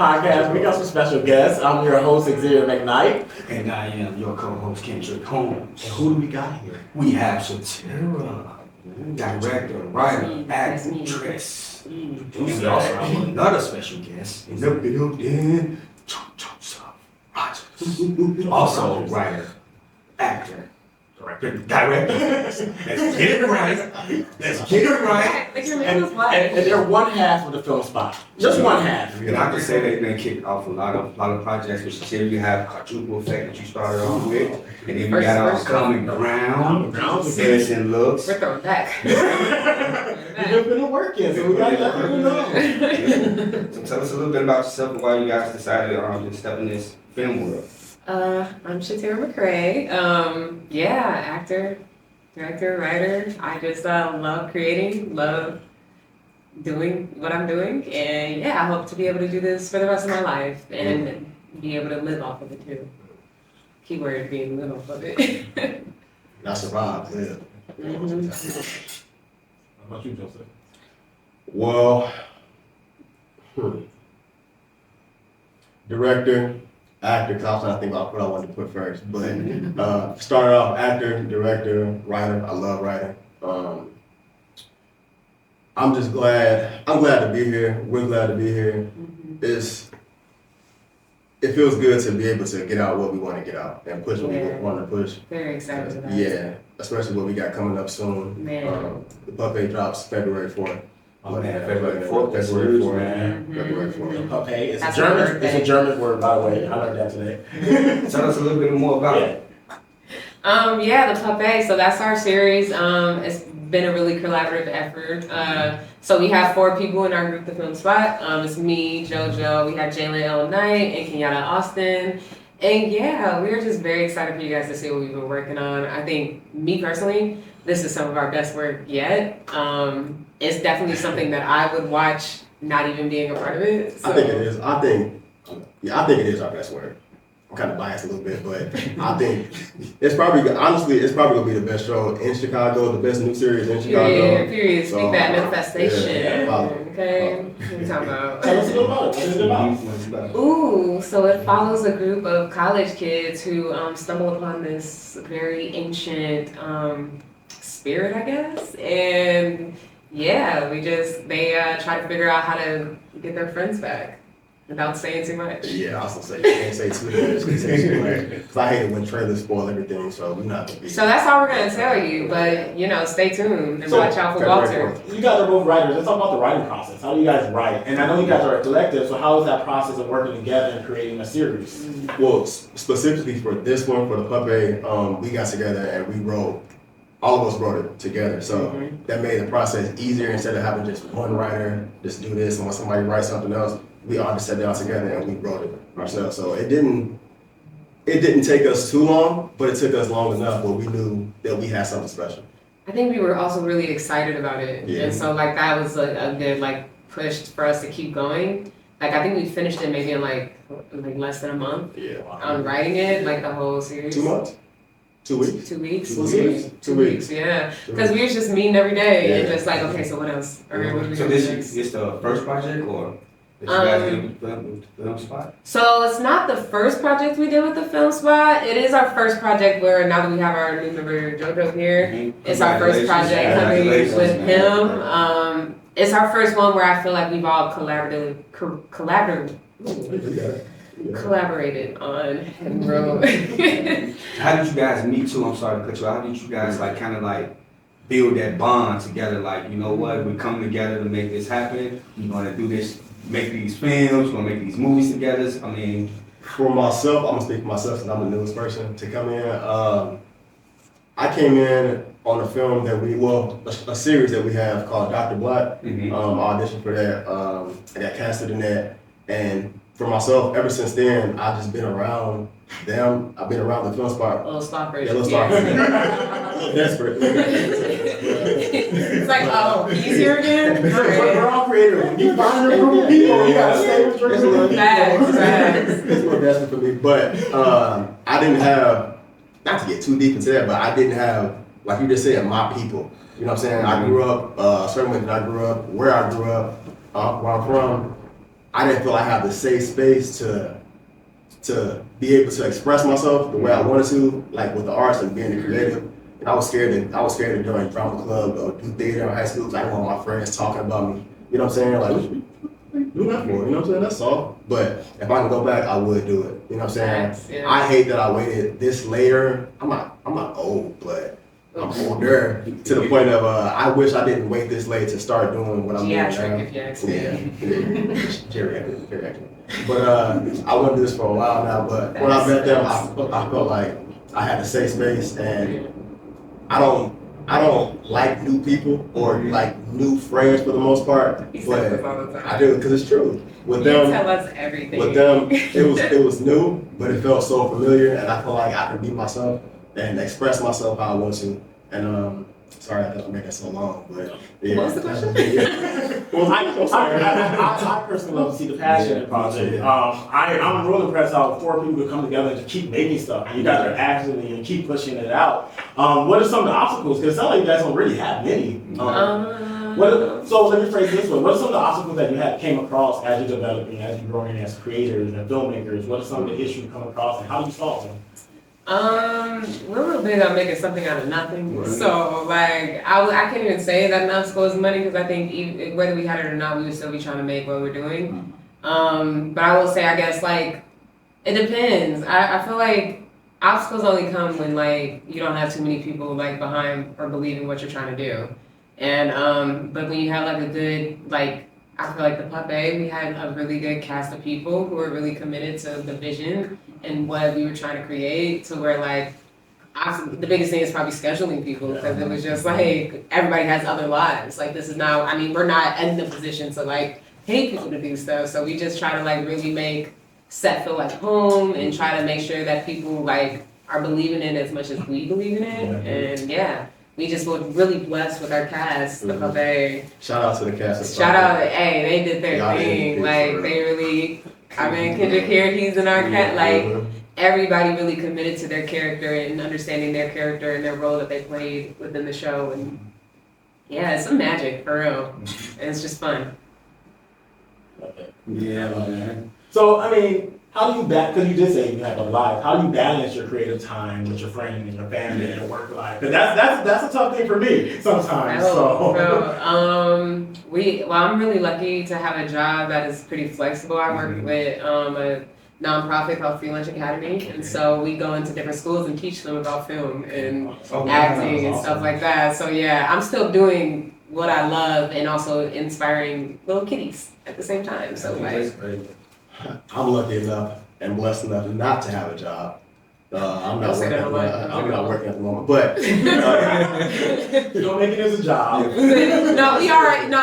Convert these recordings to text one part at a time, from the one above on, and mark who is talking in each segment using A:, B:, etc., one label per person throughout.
A: podcast. We got some special guests. I'm your host, Xavier McKnight.
B: And I am your co-host, Kendrick, Holmes.
A: And who do we got here?
B: We have Cheterra, director, writer, actress. And we also have another special guest in the building, JoJo Rodgers. Also writer, actor, director. Let's get it right. Let's get it right.
A: And they're one half of the film spot. Just one half.
B: And I can say they've been kicked off a lot of projects, which here you have Quadruple Effect that you started off with. And then we got our Common Ground, Sense and Looks.
C: We're throwing back.
A: We've been working, so we got to let people know.
B: So tell us a little bit about yourself and why you guys decided to step in this film world.
C: I'm Cheterra McCray. Actor, director, writer. I just love creating, love doing what I'm doing, and I hope to be able to do this for the rest of my life and be able to live off of it too. Keyword being live off of it.
D: That's a vibe, yeah.
A: How about you, Joseph?
D: Well, director, actor, because I was trying to think about what I wanted to put first. But started off actor, director, writer. I love writing. I'm just glad. I'm glad to be here. We're glad to be here. It feels good to be able to get out what we want to get out and push what we want to push.
C: Very excited about
D: Yeah, especially what we got coming up soon.
C: Man.
D: The Puppet drops February 4th.
B: Oh man, February 4th.
D: February 4th.
A: man.
D: February 4th.
A: Puppet. It's
C: That's
A: a German.
C: my birthday.
A: It's a German word, by the way. I learned that today.
B: Tell us a little bit more about it.
C: The Puppet. So that's our series. It's been a really collaborative effort. So we have 4 people in our group, the Film Spot. It's me, JoJo, we have Jalen L. Knight, and Kenyatta Austin. And we're just very excited for you guys to see what we've been working on. I think, me personally, this is some of our best work yet. It's definitely something that I would watch, not even being a part of it. So.
D: I think it is. I think it is our best work. I'm kind of biased a little bit, but I think it's probably gonna be the best show in Chicago, the best new series in Chicago.
C: Period.
D: So,
C: Speak that manifestation.
D: Follow.
C: Okay. What are we talking about?
A: Tell us a little about it. What is it about?
C: Ooh, so it follows a group of college kids who stumble upon this very ancient spirit, I guess. And they try to figure out how to get their friends back without saying too much.
D: Yeah, I was gonna say you can't say too much. Because I hate it when trailers spoil everything, so we're not gonna be.
C: So that's all we're gonna tell you, but stay tuned and watch out for Walter.
A: You guys are both writers. Let's talk about the writing process. How do you guys write? And I know you guys are a collective, so how is that process of working together and creating a series?
D: Well, specifically for this one, for the Puppet, we got together and we wrote. All of us wrote it together, so that made the process easier instead of having just one writer just do this, and when somebody writes something else, we all just sat down together and we wrote it ourselves. So it didn't take us too long, but it took us long enough where we knew that we had something special.
C: I think we were also really excited about it, and so that was a good push for us to keep going. I think we finished it maybe in like less than a month.
D: Yeah.
C: On writing it, the whole series.
D: 2 months. 2 weeks.
C: 2 weeks.
D: 2 weeks.
C: 2 weeks. Yeah, because we was just meeting every day and just okay, so what else? Or what do we
B: So
C: do
B: this
C: next?
B: is the first project, or that you guys did with the Film Spot?
C: So it's not the first project we did with the Film Spot. It is our first project where now that we have our new member JoJo here, it's our first project coming with him. It's our first one where I feel like we've all collaborated on and wrote.
B: How did you guys meet too? I'm sorry to cut you out. How did you guys build that bond together? You know what? We're coming together to make this happen. We're gonna do this, make these films, we're gonna make these movies together. I mean,
D: For myself, I'm gonna speak for myself since I'm the newest person to come in. I came in on a film a series that we have called Dr. Black. Auditioned for that, and got casted in that. And for myself, ever since then, I've just been around them. I've been around the Film Spot.
C: Little stalkerish.
D: Yeah, little stalkerish. A little desperate.
C: It's he's here again?
A: We're all creative. When you find your group of people, you gotta stay with your group of people.
C: Facts.
D: It's a little desperate for me, but I didn't have, not to get too deep into that, but I didn't have, like you just said, my people. You know what I'm saying? I grew up, certain way that I grew up, where I grew up, where I'm from. I didn't feel I had the safe space to be able to express myself the way I wanted to, like with the arts and being a creative. And I was scared to join drama club or do theater in high school because I didn't want my friends talking about me. You know what I'm saying? Like, what you do that for? You know what I'm saying? That's all. But if I can go back, I would do it. You know what I'm saying?
C: Yeah.
D: I hate that I waited this later. I'm not old, but I'm older to the point of I wish I didn't wait this late to start doing what I'm doing now.
C: Geriatric, if you ask me.
D: Geriatric. But I want to do this for a while now. But when I met them, I felt like I had a safe space, and I don't like new people or like new friends for the most part.
C: He
D: But
C: says this all the time.
D: I do because it's true. With
C: You
D: them,
C: tell us everything.
D: with them, it was new, but it felt so familiar, and I feel like I can be myself and express myself how I want to. And sorry, I didn't make it so long, but yeah.
C: What was the question?
A: I personally love to see the passion in the project. I'm really impressed how 4 people come together and just keep making stuff, and you guys are actively and keep pushing it out. What are some of the obstacles? Because it sounds like you guys don't really have many. So let me phrase this way: what are some of the obstacles that you came across as you're developing, as you're growing as creators and filmmakers? What are some of the issues you come across, and how do you solve them?
C: We're real big on making something out of nothing. Right. So like, I can't even say that an obstacle is money because I think whether we had it or not, we would still be trying to make what we're doing. But I will say, I guess like, it depends. I feel like obstacles only come when like you don't have too many people like behind or believing what you're trying to do. And but when you have like a good like, I feel like the Puppet, we had a really good cast of people who were really committed to the vision and what we were trying to create, to where like, the biggest thing is probably scheduling people, because it was just like, everybody has other lives. Like this is now, I mean, we're not in the position to like pay people to do stuff. So we just try to like really make set feel like home and try to make sure that people like are believing in it as much as we believe in it. And yeah. We just were really blessed with our cast, the Puppet.
D: Shout out to the cast.
C: Shout out, hey, they did their thing. Like, they really, I mean, Kendrick here, he's in our cast. Like, everybody really committed to their character and understanding their character and their role that they played within the show. And yeah, it's some magic, for real. And it's just fun.
B: Yeah, man.
A: So, I mean, how do you because you did say you have a life, how do you balance your creative time with your friends and your family and your work life? Because that's a tough thing for me sometimes.
C: I'm really lucky to have a job that is pretty flexible. I work with a nonprofit called Free Lunch Academy, and so we go into different schools and teach them about film and acting and stuff like that. So yeah, I'm still doing what I love and also inspiring little kiddies at the same time. So like.
D: I'm lucky enough and blessed enough not to have a job. I'm not working at the moment, but
A: you don't make it as a job.
C: No,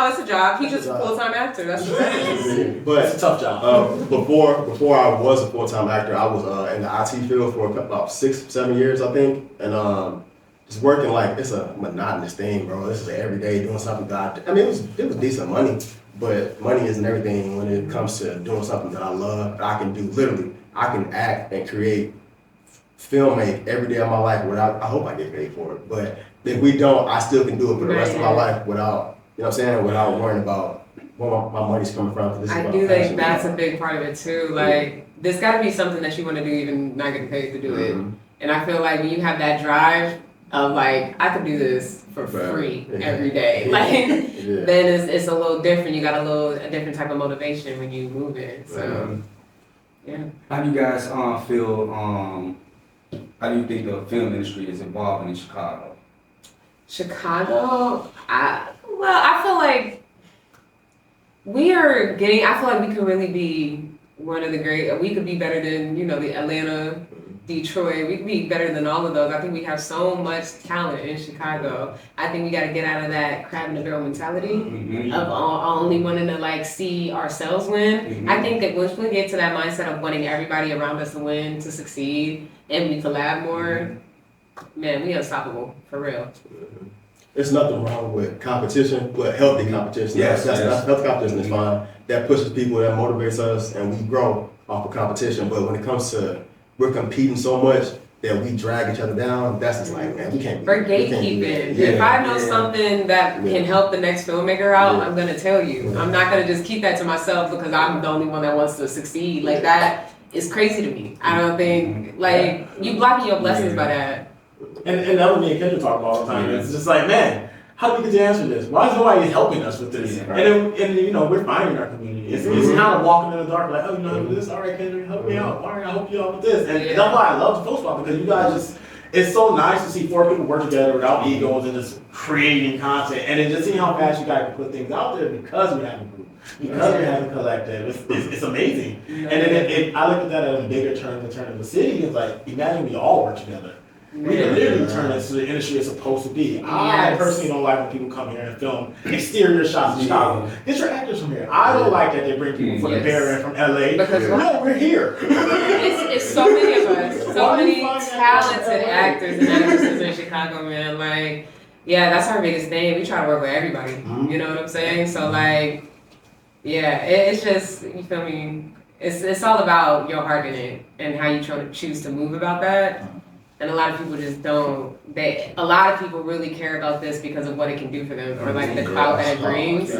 C: it's a job. He's just a full-time actor. That's the thing.
D: But
A: it's a tough job.
D: Before I was a full-time actor, I was in the IT field for about 6-7 years, I think, and just working like it's a monotonous thing, bro. This is every day doing something that it was decent money. But money isn't everything when it comes to doing something that I love, that I can do literally. I can act and create, filmmake every day of my life without, I hope I get paid for it. But if we don't, I still can do it for the rest of my life without, you know what I'm saying, without worrying about where my money's coming from.
C: I do think that's a big part of it too. Like, there's gotta be something that you wanna do even not getting paid to do it. And I feel like when you have that drive of like, I could do this for free every day. Like, then it's a little different. You got a different type of motivation when you move it. So, yeah.
B: How do you guys feel? How do you think the film industry is evolving in Chicago?
C: Chicago, I feel like I feel like we could really be one of the great. We could be better than the Atlanta, Detroit. We could be better than all of those. I think we have so much talent in Chicago. I think we got to get out of that crab in the barrel mentality of only wanting to like see ourselves win. I think that once we get to that mindset of wanting everybody around us to win, to succeed, and we collab more, man, we unstoppable for real.
D: There's nothing wrong with competition, but healthy competition. Yes. Healthy competition is fine. That pushes people, that motivates us, and we grow off of competition. But when it comes to we're competing so much, that we drag each other down, that's just like, man, we can't.
C: For
D: we can't do
C: gatekeeping.
D: that.
C: If I know something that
D: Yeah.
C: can help the next filmmaker out,
D: Yeah.
C: I'm gonna tell you.
D: Yeah.
C: I'm not gonna just keep that to myself because I'm the only one that wants to succeed. Like that is crazy to me. I don't think like you blocking your blessings by that.
A: And that would me and Kendrick talk about all the time. It's just like, man, how do we get to answer this? Why is nobody helping us with this?
B: Yeah,
A: And then you know, we're finding our community. It's kind of walking in the dark, like, oh, you know, do this. All right, Kendrick, help me out. All right, I help you out with this. And
C: Yeah.
A: that's why I love the Film Spot, because you guys just, it's so nice to see 4 people work together without egos and just creating content. And then just seeing how fast you guys can put things out there because we have a group, because we have a collective. It's amazing. And then I look at that as a bigger term in terms of the city. It's like, imagine we all work together. We can literally turn this to the industry it's supposed to be. I
C: Yes.
A: personally don't like when people come here and film exterior shots of Chicago. Get your actors from here. I don't like that they bring people from the
C: Yes.
A: Bay Area, from LA.
C: Because
A: No, we're here.
C: It's so many of us, so
A: Why do you
C: many
A: find that
C: talented
A: LA?
C: actors and actresses in Chicago, man. Like, yeah, that's our biggest thing. We try to work with everybody. You know what I'm saying? So like, yeah, it's just, you feel me? It's all about your heart in it and how you choose to move about that. And a lot of people just don't. A lot of people really care about this because of what it can do for them, or like the clout that it brings,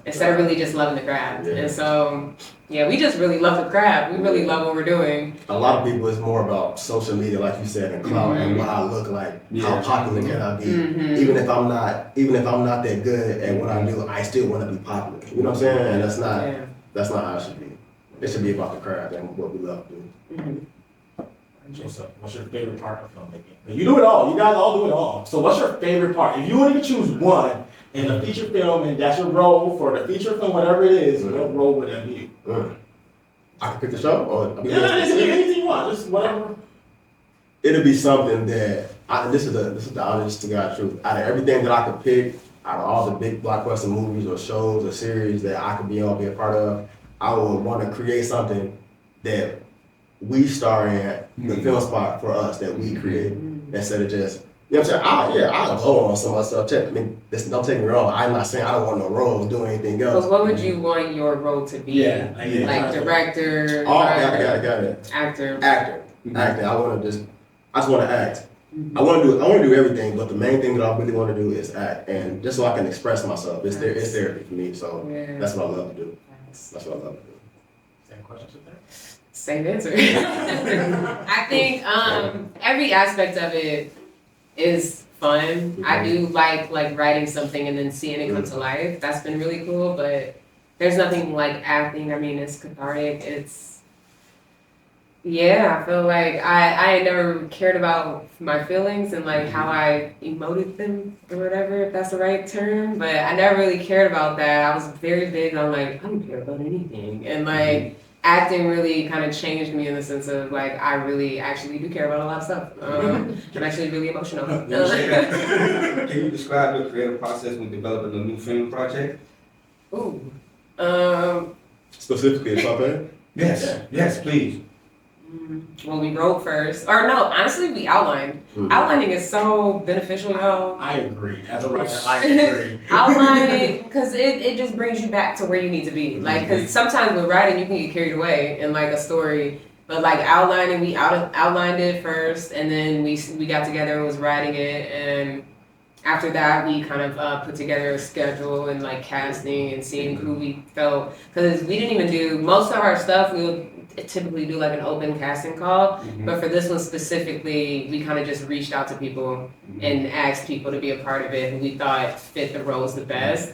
C: instead of really just loving the craft.
D: Yeah.
C: And so, yeah, we just really love the craft. We really love what we're doing.
D: A lot of people, it's more about social media, like you said, and clout, and what I look like, how popular can I be. Even if I'm not that good at what I do, I still want to be popular. You know what I'm saying? And that's not how it should be. It should be about the craft and what we love to do.
A: What's your favorite part of filmmaking? You do it all. You guys all do it all. So what's your favorite part? If you wanted to choose one in a feature film and that's your role for the feature film, whatever it is, what role would that be?
D: I can pick the show, or
A: Anything you want, just whatever.
D: It'll be something that this is the honest to God truth. Out of everything that I could pick, out of all the big blockbuster movies or shows or series that I could be a part of, I would want to create something that we star in, the film spot for us that we create, instead of just, you know what I'm saying? I'll go on some of stuff. Don't take me wrong. I'm not saying I don't want no roles doing anything else.
C: But what would you want your role to be?
A: Yeah.
C: Like director,
D: Got it.
C: actor.
D: Acting. I just want to act. I want to do everything, but the main thing that I really want to do is act, and just so I can express myself. It's therapy for me, so that's what I love to do. That's what I love to do.
A: Same questions with that?
C: Same answer. I think every aspect of it is fun. I do like writing something and then seeing it come to life. That's been really cool, but there's nothing like acting. I mean, it's cathartic. I feel like I never cared about my feelings and like how I emoted them or whatever, if that's the right term. But I never really cared about that. I was very big on like, I don't care about anything. And like acting really kind of changed me in the sense of like, I really actually do care about a lot of stuff. I'm actually really emotional.
B: Can you describe your creative process when developing a new film project?
C: Ooh.
D: Specifically, a puppet?
B: Yes, please.
C: Well, we wrote first. Or no, honestly, we outlined. Outlining is so beneficial, y'all.
A: I agree. As a writer, I agree.
C: Outlining, because it just brings you back to where you need to be. Like, because sometimes with writing, you can get carried away in like a story. But like outlining, we outlined it first, and then we got together and was writing it, and after that, we kind of put together a schedule and like casting and seeing who we felt, because we didn't even do most of our stuff. We would typically do like an open casting call, but for this one specifically, we kind of just reached out to people and asked people to be a part of it who we thought fit the roles the best.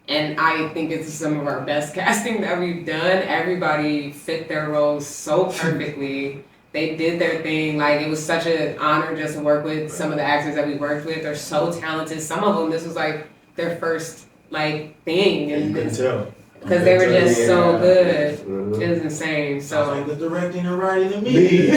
C: And I think it's some of our best casting that we've done. Everybody fit their roles so perfectly. They did their thing. Like, it was such an honor just to work with some of the actors that we worked with. They're so talented. Some of them, this was like their first like thing, and
D: You couldn't tell.
C: because they were just so good. It was insane.
A: Sounds
C: So
A: like the directing and writing to me.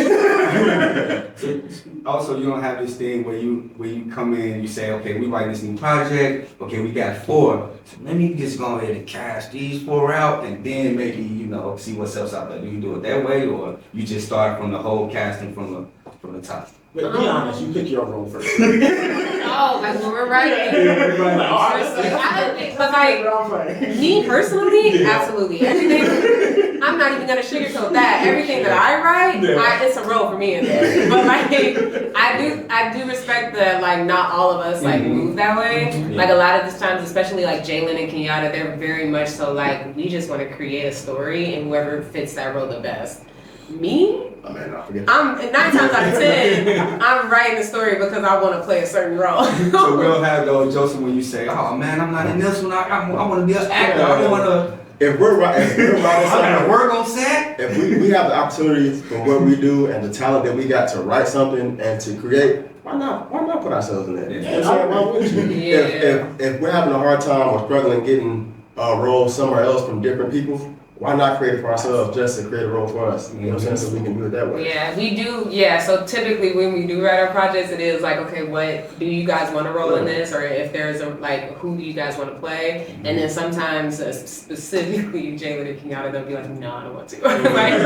B: Also, you don't have this thing where you come in and you say, okay, we writing this new project. Okay, we got 4. So let me just go ahead and cast these 4 out, and then maybe see what's else out there. Do you do it that way, or you just start from the whole casting from the top?
A: But be honest, you pick your role first.
C: like when we're writing. But like me personally, absolutely everything. I'm not even gonna sugarcoat that. Everything that I write, it's a role for me in there. But like, I do respect that. Like, not all of us like move that way. Like a lot of the times, especially like Jalen and Kenyatta, they're very much so like we just want to create a story and whoever fits that role the best. Me?
D: Oh, man, I forget.
C: I'm 9 times out of 10, I'm writing the story because I want to play a certain role.
B: So we'll have though, Joseph, when you say, "Oh man, I'm not in this one. I want to be an actor. I don't want to."
D: If we're writing
B: I gotta
D: something,
B: work on set.
D: if we have the opportunities from what we do and the talent that we got to write something and to create, why not put ourselves in there?
B: Yeah.
D: You know what I'm saying? Why wouldn't you?
C: Yeah.
D: If we're having a hard time or struggling getting a role somewhere else from different people, why not create it for ourselves just to create a role for us? You know what I'm saying? So we can do it that way.
C: Yeah, we do. Yeah, so typically when we do write our projects, it is like, okay, what do you guys want to roll in this? Or if there's a, like, who do you guys want to play? And then sometimes, specifically Jalen and Kenyatta, they'll be like, no, I don't want to. Like,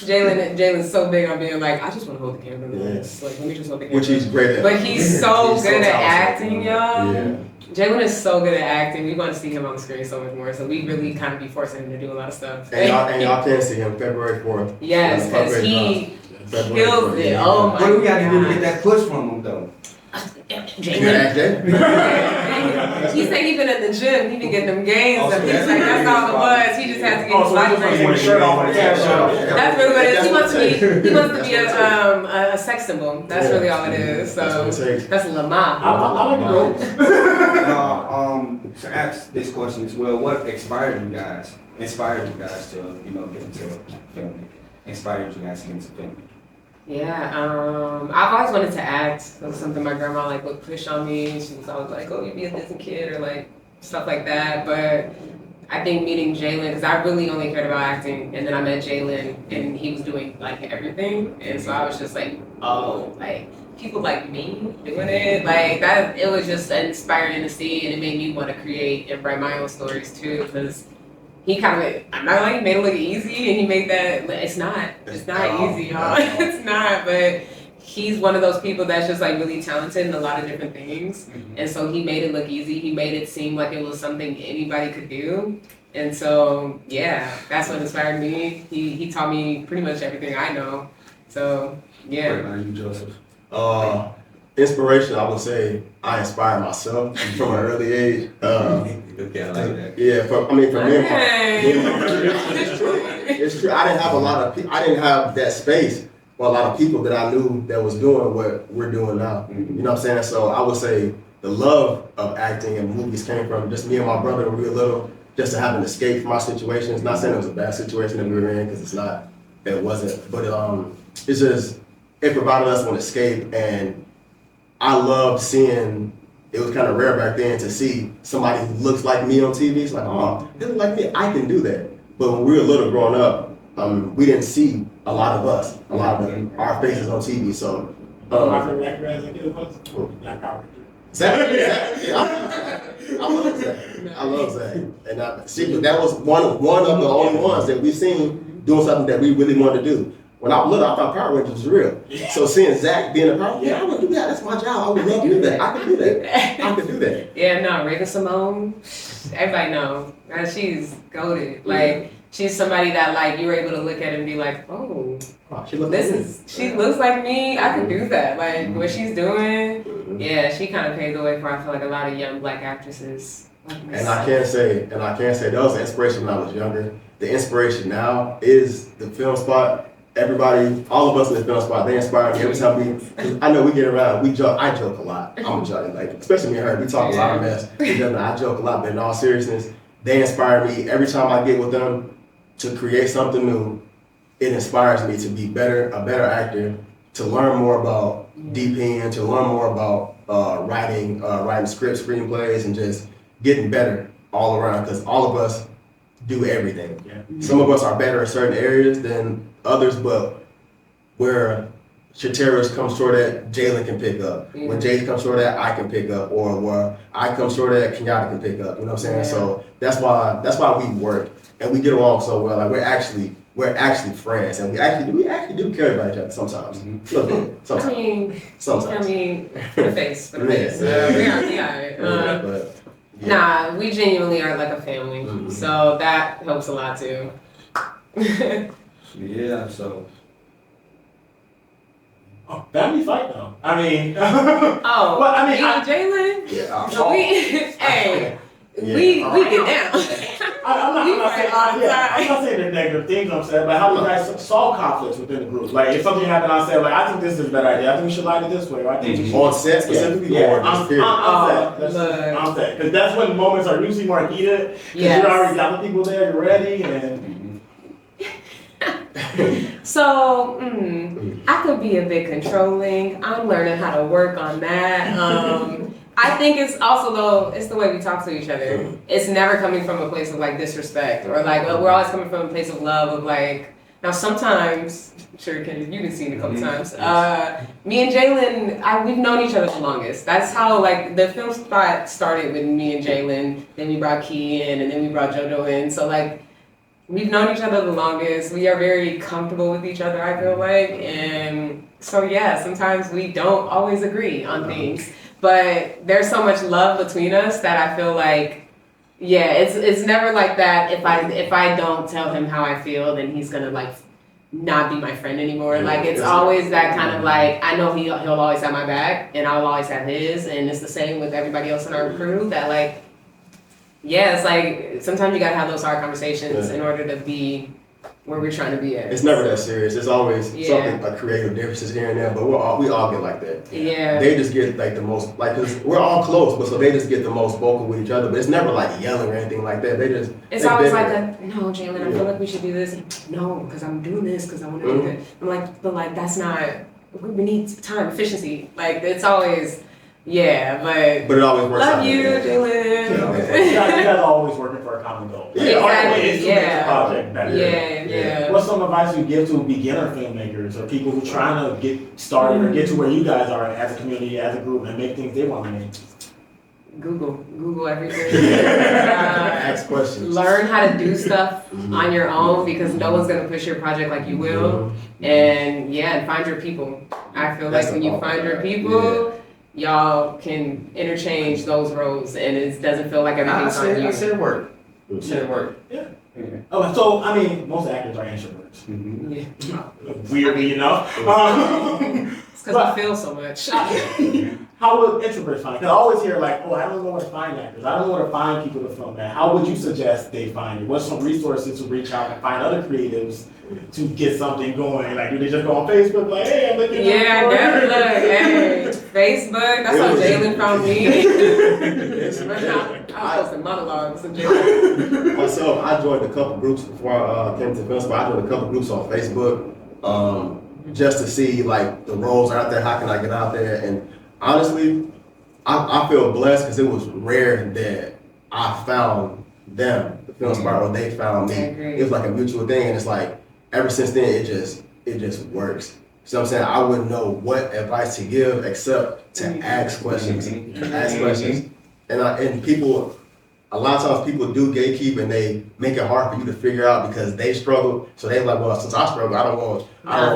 C: Jalen's so big on being like, I just want to hold the camera. Like, let me just hold the camera.
D: Which he's great at.
C: But he's so good at acting, y'all.
D: Yeah.
C: Jalen is so good at acting. We want to see him on the screen so much more. So we really kind of be forcing him to do a lot of stuff.
D: And y'all can see him February 4th.
C: Yes, because he kills it.
D: Yeah.
C: Oh my
B: What do we got to do to
C: God.
B: get that push from him though?
C: Jalen. He said he been at the gym. He been getting them gains.
B: Oh, so
C: And he's like, that's all it was. He just had to get his
A: So
C: body
A: he just
C: ready.
A: wants to shirt off.
C: That's really what it is. He wants to be a sex symbol. That's really all it is.
D: That's
C: So
D: what it takes.
C: that's Lamar.
A: I like the goals.
B: To ask this question as well, what inspired you guys to, get into filmmaking? Inspired you guys to get into filmmaking?
C: Yeah, I've always wanted to act. It was something my grandma like would push on me. She was always like, "Oh, you be a Disney kid," or like stuff like that. But I think meeting Jalen, because I really only cared about acting, and then I met Jalen, and he was doing like everything, and so I was just like, "Oh, like people like me doing it, like that." It was just inspiring to see, and it made me want to create and write my own stories too, because. He kind of, I'm not like, he made it look easy, and he made that, it's not easy, y'all. It's not, but he's one of those people that's just like really talented in a lot of different things. And so he made it look easy. He made it seem like it was something anybody could do. And so, yeah, that's what inspired me. He taught me pretty much everything I know. So, yeah.
B: What about you, Joseph?
D: Inspiration, I would say I inspired myself from an early age.
B: Okay, I like that.
D: Yeah, for me,
C: Hey.
D: it's true. I didn't have a lot of I didn't have that space for a lot of people that I knew that was doing what we're doing now. You know what I'm saying? So I would say the love of acting and movies came from just me and my brother when we were little, just to have an escape from our situations. Not saying it was a bad situation that we were in, because it's not. It wasn't. But it's just, it provided us an escape, and I loved seeing. It was kind of rare back then to see somebody who looks like me on TV. It's like, oh, they look like me. I can do that. But when we were little growing up, we didn't see a lot of us, a lot of our faces on TV. So,
A: My favorite actor as a kid was Black Power.
D: Zach, I love Zach. And that was one of the only ones that we've seen doing something that we really wanted to do. When I was little, I thought Power Rangers was real. So seeing Zach being a Power Ranger, I would do that. That's my job. I would love to do that. I could do that. I could do that.
C: Yeah, no, Raven Simone, everybody know. She's goated. Like, she's somebody that, like, you were able to look at and be like, oh,
D: She
C: looks like me. I can do that. Like, what she's doing, yeah, she kind of paved the way for, I feel like, a lot of young black actresses.
D: And I can't say that was the inspiration when I was younger. The inspiration now is the film spot. Everybody, all of us in the film spot, they inspire me every time I know we get around, we joke, I joke a lot. I'm a joke, like, especially me and her, we talk a lot of mess. I joke a lot, but in all seriousness, they inspire me. Every time I get with them to create something new, it inspires me to be a better actor, to learn more about DPing, to learn more about writing scripts, screenplays, and just getting better all around, because all of us do everything. Yeah. Some of us are better in certain areas than others, but where Cheterra comes short at, Jalen can pick up.
C: Yeah.
D: When Jay comes short at, I can pick up, or where I come short at, Kenyatta can pick up. You know what I'm saying?
C: Yeah.
D: So that's why we work and we get along so well. Like we're actually friends, and we actually do care about each other sometimes. Sometimes.
C: I mean, for the face.
D: But,
C: Nah, we genuinely are like a family, so that helps a lot too.
B: Yeah, so.
A: Oh, family fight though. I mean,
C: Oh,
A: well, I mean,
C: you and Jalen?
B: Yeah.
C: So hey,
D: Yeah.
C: we get down.
A: I'm not saying they're negative things. I'm saying, but how do you guys solve conflicts within the group? Like, if something happened, I say, like, I think this is a better idea. I think we should line it this way, or I think we should.
D: On set specifically, or just period?
A: I'm set. Because that's when moments are usually more heated. Because you already got the people there, you're ready, and.
C: So, I could be a bit controlling. I'm learning how to work on that. I think it's also though, it's the way we talk to each other. It's never coming from a place of like disrespect or like, we're always coming from a place of love of like, now sometimes, I'm sure Kendrick, you've seen it a couple times. Me and Jalen, we've known each other the longest. That's how like the film spot started with me and Jalen. Then we brought Key in and then we brought JoJo in. So like, we've known each other the longest. We are very comfortable with each other, I feel like. And so yeah, sometimes we don't always agree on things. But there's so much love between us that I feel like, yeah, it's never like that. If I don't tell him how I feel, then he's gonna like not be my friend anymore. Like it's always that kind of like, I know he'll always have my back and I'll always have his, and it's the same with everybody else in our crew that like, yeah, it's like sometimes you gotta have those hard conversations in order to be where we're trying to be at.
D: It's never that serious. It's always something like creative differences here and there, but we all get like that.
C: Yeah.
D: They just get like the most like, cause we're all close, but so they just get the most vocal with each other. But it's never like yelling or anything like that. They just.
C: It's always like no, Jalen, I feel like we should do this. No, because I'm doing this because I want to do it. I'm like, but like that's not. We need time, efficiency. Like it's always. Yeah, but
D: it always works out.
C: Love you, Jalen.
A: You guys are always working for a common goal.
C: Exactly.
A: Yeah. What's some advice you give to beginner filmmakers or people who are trying to get started or get to where you guys are as a community, as a group, and make things they want to make?
C: Google everything.
D: Ask questions.
C: Learn how to do stuff on your own because no one's gonna push your project like you will. And find your people. I feel like when you find your people. Y'all can interchange those roles, and it doesn't feel like everything's on you.
B: I said work.
A: Yeah. Oh, so I mean, most actors are introverts.
C: Yeah.
A: Weirdly enough.
C: It's because we feel so much.
A: How would introverts find? Because I always hear like, oh, I don't know where to find actors. I don't know where to find people to film that. How would you suggest they find it? What's some resources to reach out and find other creatives to get something going? Like, do they just go on Facebook like, hey, I'm looking
C: Yeah, definitely. Hey, Facebook. That's how Jalen found me. I was posting monologues of Jalen.
D: Myself, I joined a couple groups before I came to film school. I joined a couple groups on Facebook just to see like the roles out there. How can I get out there? And honestly, I feel blessed because it was rare that I found them, the film spot, or they found me. It was like a mutual thing, and it's like ever since then it just works. So I'm saying I wouldn't know what advice to give except to ask questions, and people. A lot of times people do gatekeep and they make it hard for you to figure out because they struggle. So they're like, well, since I struggle, I don't want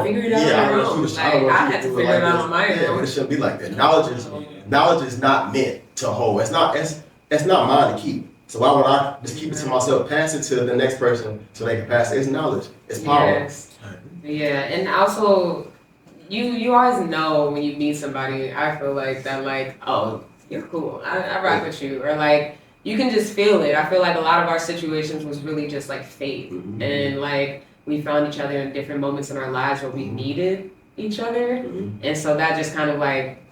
C: figure it out on your own. I had to figure it out on my own.
D: Yeah, but it shouldn't be like that. Knowledge is not meant to hold. It's not mine to keep. So why would I just keep it to myself, pass it to the next person so they can pass it? It's knowledge. It's power.
C: Yes. Yeah, and also you always know when you meet somebody, I feel like that like, oh, you're cool. I rock with you. Or like you can just feel it. I feel like a lot of our situations was really just like fate. And like we found each other in different moments in our lives where we needed each other. And so that just kind of like,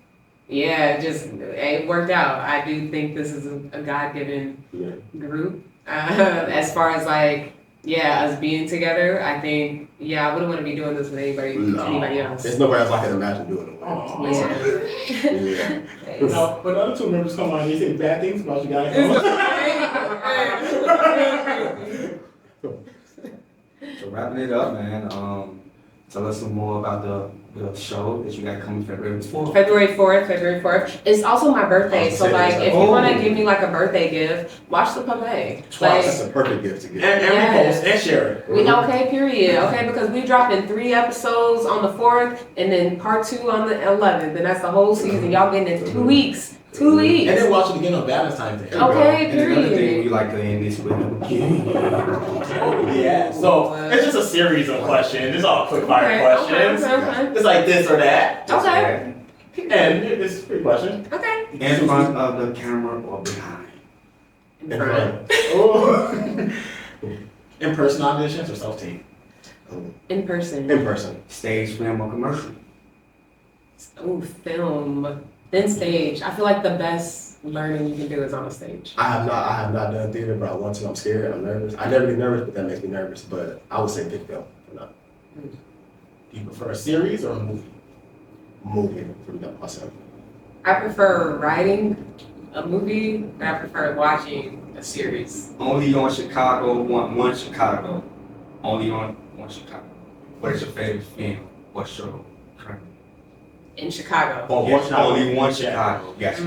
C: it worked out. I do think this is a God-given group. As far as like, us being together, I think, I wouldn't want to be doing this with anybody else.
D: There's nobody else I can imagine doing it with.
A: No, when the other two members come on, they say bad things about you guys.
B: So wrapping it up, man. Tell us some more about the show that you got coming February 4th.
C: February 4th. It's also my birthday, so like if you want to give me like a birthday gift, watch the puppet. Like,
D: that's a perfect gift to give.
A: And repost and share it.
C: Because we dropping 3 episodes on the 4th and then part 2 on the 11th, and that's the whole season. Y'all getting it in 2 weeks. 2 weeks.
A: And then watch it again on Valentine's Day.
C: Okay,
B: And another thing
C: period.
B: we like to end this with.
A: Yeah, so it's just a series of questions. It's all quick fire
C: Okay,
A: questions.
C: okay.
A: It's like this or that.
C: Okay.
A: And it's 3 questions.
C: Okay.
B: In front of the camera or behind?
C: In front.
A: Oh. In-person auditions or self-tape?
C: In person.
D: In person.
B: Stage, film, or commercial?
C: Ooh, film. Then stage. I feel like the best learning you can do is on a stage.
D: I have not done theater, but I want to. I'm scared. I'm nervous. I never get nervous, but that makes me nervous. But I would say pick film. No.
A: Do you prefer a series or a movie?
D: Movie for myself.
C: I prefer writing a movie, but I prefer watching a series.
B: Only on Chicago, one Chicago. Only on one Chicago. What is your favorite film? What's your current?
C: In Chicago.
A: Oh,
B: Yes,
A: Chicago.
B: only one Chicago. Yes.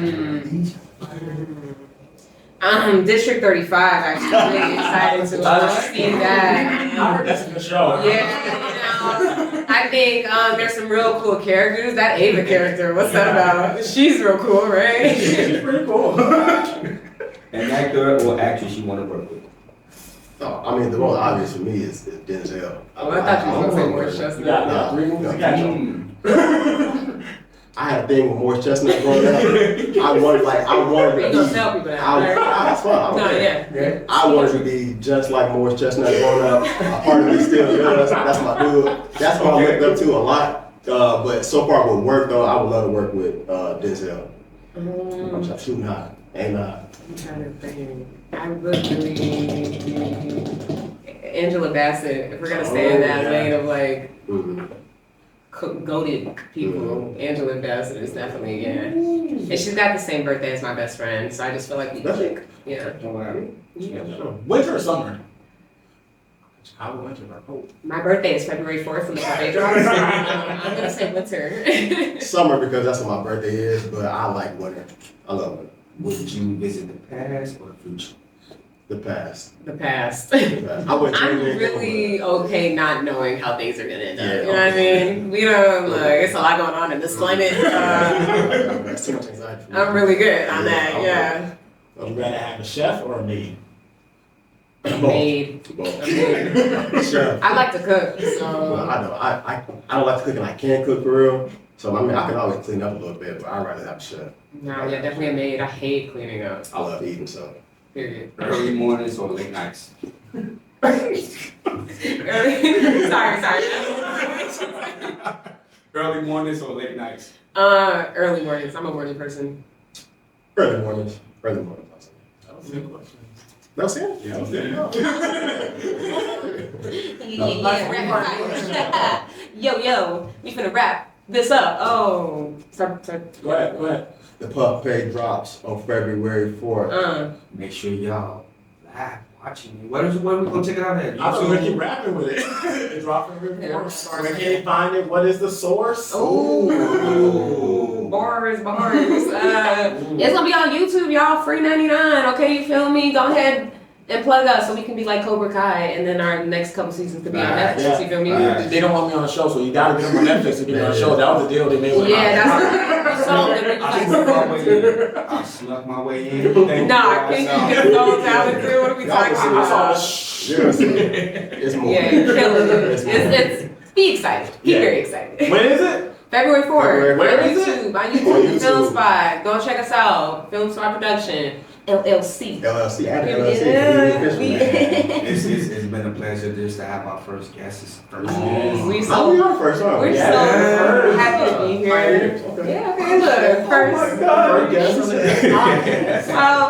C: District 35, actually. I'm really excited to see that.
A: I heard that's a good show.
C: Yeah, I think there's some real cool characters. That Ava character, what's that about? She's real cool, right?
A: She's pretty cool.
B: An actor or actress you want to work with?
D: Oh, I mean, the most obvious for me is Denzel.
C: Oh, I thought you were going to say Morris
A: You
C: Chestnut.
A: got 3 movies to catch on.
D: I had a thing with Morris Chestnut growing up. I wanted
C: You
D: to
C: gonna
D: be.
C: tell people that,
D: I,
C: right?
D: that's fun.
C: No, yeah.
D: I wanted to be just like Morris Chestnut growing up. A part of me still does. That's my dude. That's what I looked up to a lot. But so far with work though, I would love to work with Denzel. I'm shooting high, aim high.
C: I'm trying to think. I would really Angela Bassett. If we're gonna stay in that lane of like goated people, Angela Bassett is definitely And she's got the same birthday as my best friend, so I just feel like we click. Yeah.
A: Winter or summer? Chicago winter or cold?
C: My birthday is February 4th from the birthday drop. So I'm gonna say winter.
D: Summer because that's what my birthday is, but I like winter. I love winter.
B: Would you visit the past or the future?
D: The past.
C: The past.
D: The past. I wouldn't
C: I'm
D: change anything,
C: really okay not knowing how things are gonna end up.
D: Yeah,
C: You know what I mean? We don't like it's a lot going on in this climate.
D: That's too much anxiety for me.
C: I'm really good on that. Yeah.
A: Would you rather have a chef or a maid?
C: Maid.
D: Sure.
C: I like to cook,
D: Well,
C: so
D: I know. I don't like to cook and I can cook for real. So I mean I can always clean up a little bit, but I'd rather have a chef.
C: no, yeah, definitely a maid. I hate cleaning up.
D: I love eating, so
C: Period.
B: Early mornings or late nights?
C: sorry.
B: Early mornings or late nights?
C: Early mornings. I'm a morning person.
D: early mornings. Early mornings.
A: That was a good question.
D: That was it?
A: Yeah, that was good.
C: Yo, we finna wrap this up. Oh, sorry.
A: Go ahead.
D: The Puff Pay drops on February 4th.
B: Make sure y'all live watching it. Where are we gonna check it out at?
A: I thought we were gonna keep rapping with it. It's dropping reports. Where can you find it? What is the source?
C: Ooh. Bars. It's gonna be on YouTube, y'all. Free 99. Okay, you feel me? Go ahead and plug us so we can be like Cobra Kai, and then our next couple seasons could be on Netflix. You feel me?
A: They don't want me on the show, so you gotta get them on Netflix to get me on the show. That was the deal they made with
C: that's
B: I snuck my way in.
C: Nah, can you get so talented? What are we talking about?
D: It's more.
C: Yeah, you're killing it. It's be excited. Be very excited.
A: When is it?
C: February 4th.
A: Where
C: On
A: is
C: YouTube. On
D: On
C: YouTube.
D: YouTube.
C: Film Spot. Go check us out. Film Spot Production. LLC.
D: LLC. Add
C: Yeah,
D: LLC.
B: It's been a pleasure just to have our first guest.
C: We
D: We
C: so
D: are first one.
C: we're so happy to be here.
D: Okay.
C: Yeah, okay, look. First.
D: First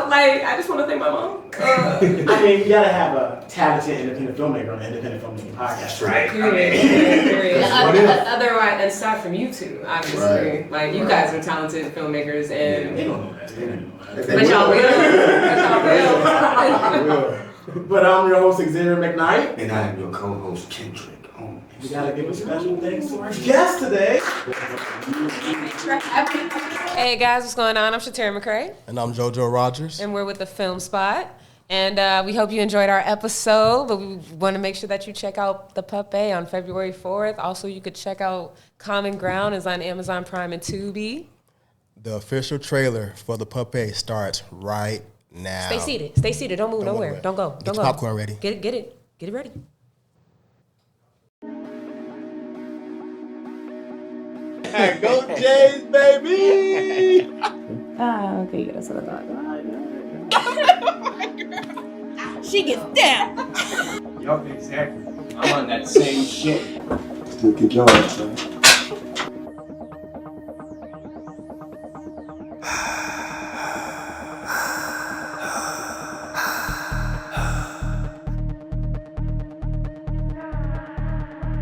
C: Like, I just want to thank my mom.
A: I mean, you gotta have a talented independent filmmaker on the independent filmmaking podcast, right?
C: Period.
D: What if?
C: Otherwise, and start from you two, obviously.
D: Right.
C: Like, you guys are talented filmmakers,
A: They
C: and
A: don't know that. They don't know that.
C: but y'all will. But y'all will.
A: But I'm your host, Xavier McKnight.
B: And I am your co-host, Kendrick.
A: We gotta give a special thanks to our guest today.
C: Hey guys, what's going on? I'm Cheterra McCray,
E: And I'm JoJo Rodgers.
C: and we're with the Film Spot. And we hope you enjoyed our episode, but we want to make sure that you check out The Puppet on February 4th. Also, you could check out Common Ground is on Amazon Prime and Tubi.
D: The official trailer for the Puppet starts right now.
E: Stay seated. Stay seated. Don't move nowhere.
D: away.
E: Don't go.
D: Get
E: Don't
D: the
E: go.
D: popcorn ready.
E: Get it ready.
D: Go Jays, baby!
F: Okay, that's what I thought. She gets down.
B: Yup, exactly. I'm on that same shit.
D: Still keep going, son.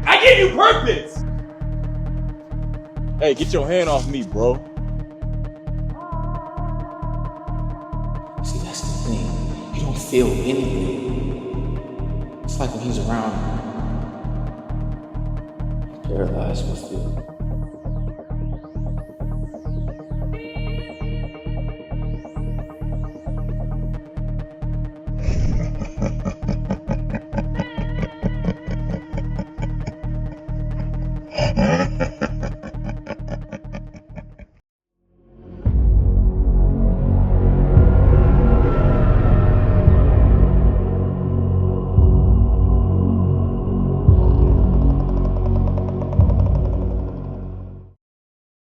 G: I gave you purpose! Hey, get your hand off me, bro.
H: See, that's the thing. You don't feel anything. It's like when he's around, paralyzed with fear.